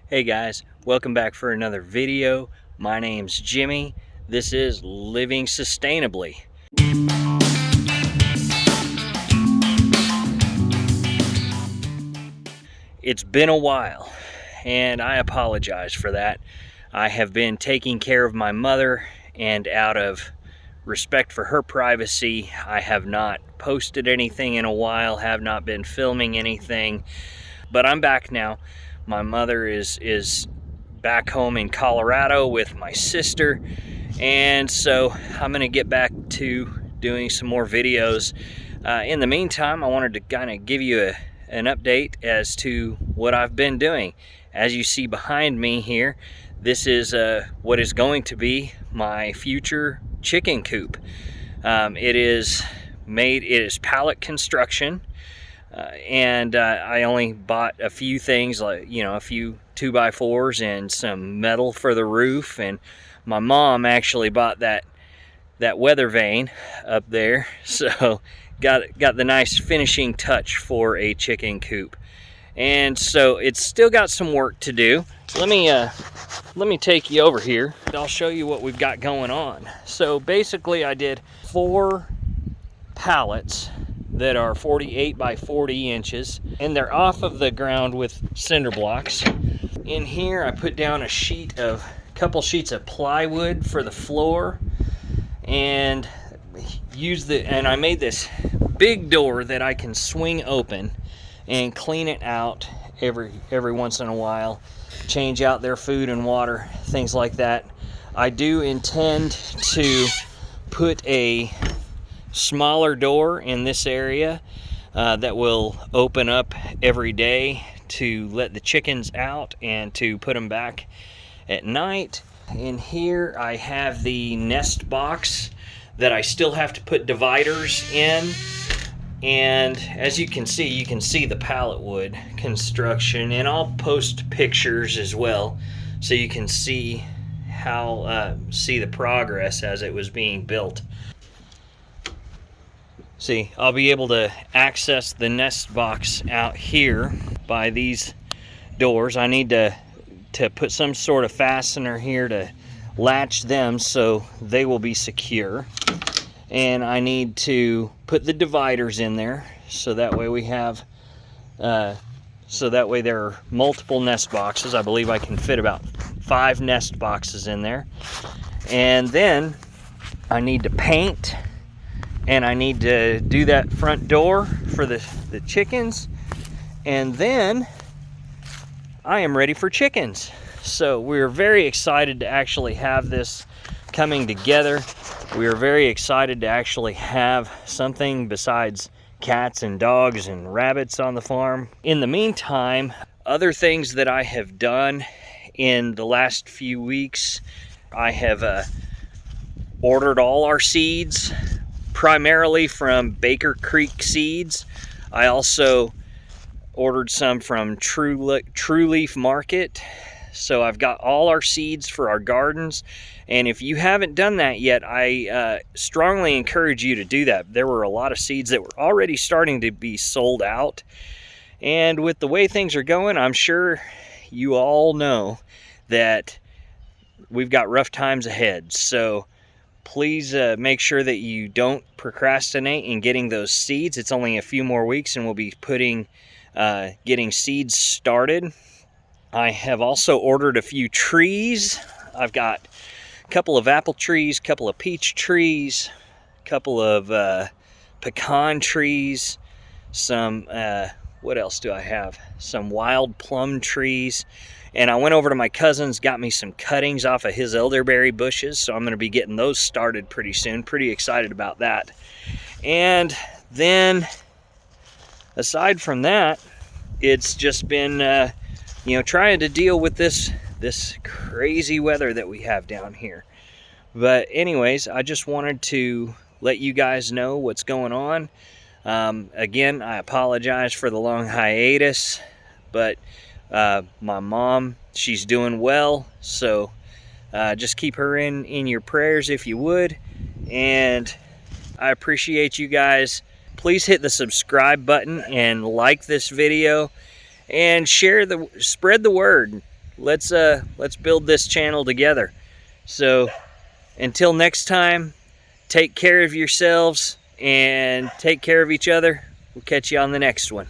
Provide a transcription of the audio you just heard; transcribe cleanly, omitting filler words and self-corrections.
Hey guys, welcome back for another video. My name's Jimmy. This is Living Sustainably. It's been a while, and I apologize for that. I have been taking care of my mother, and out of respect for her privacy, I have not posted anything in a while, have not been filming anything, but I'm back now. My mother is back home in Colorado with my sister, and so I'm gonna get back to doing some more videos. In the meantime, I wanted to kind of give you an update as to what I've been doing. As you see behind me here, this is what is going to be my future chicken coop. It is pallet construction. And I only bought a few things, like, a few 2x4s and some metal for the roof. And my mom actually bought that weather vane up there, so got the nice finishing touch for a chicken coop. And so it's still got some work to do. Let me take you over here. I'll show you what we've got going on. So basically, I did 4 pallets that are 48 by 40 inches, and they're off of the ground with cinder blocks. In here I put down a couple sheets of plywood for the floor, and I made this big door that I can swing open and clean it out every once in a while, change out their food and water, things like that. I do intend to put a smaller door in this area that will open up every day to let the chickens out and to put them back at night. In here I have the nest box that I still have to put dividers in, and as you can see the pallet wood construction, and I'll post pictures as well so you can see see the progress as it was being built. See, I'll be able to access the nest box out here by these doors. I need to put some sort of fastener here to latch them so they will be secure. And I need to put the dividers in there so that way we have, there are multiple nest boxes. I believe I can fit about 5 nest boxes in there. And then I need to paint, and I need to do that front door for the chickens, and then I am ready for chickens. So we're very excited to actually have this coming together. We are very excited to actually have something besides cats and dogs and rabbits on the farm. In the meantime, other things that I have done in the last few weeks, I have ordered all our seeds, primarily from Baker Creek Seeds. I also ordered some from True Leaf Market. So I've got all our seeds for our gardens, and if you haven't done that yet, I strongly encourage you to do that. There were a lot of seeds that were already starting to be sold out, and with the way things are going, I'm sure you all know that we've got rough times ahead. So please make sure that you don't procrastinate in getting those seeds. It's only a few more weeks and we'll be getting seeds started. I have also ordered a few trees. I've got a couple of apple trees, a couple of peach trees, a couple of pecan trees, some, what else do I have? Some wild plum trees. And I went over to my cousin's, got me some cuttings off of his elderberry bushes, so I'm going to be getting those started pretty soon. Pretty excited about that. And then, aside from that, it's just been, trying to deal with this crazy weather that we have down here. But anyways, I just wanted to let you guys know what's going on. Again, I apologize for the long hiatus, but my mom, she's doing well, so just keep her in your prayers if you would. And I appreciate you guys. Please hit the subscribe button and like this video, and spread the word. let's build this channel together. So until next time, take care of yourselves and take care of each other. We'll catch you on the next one.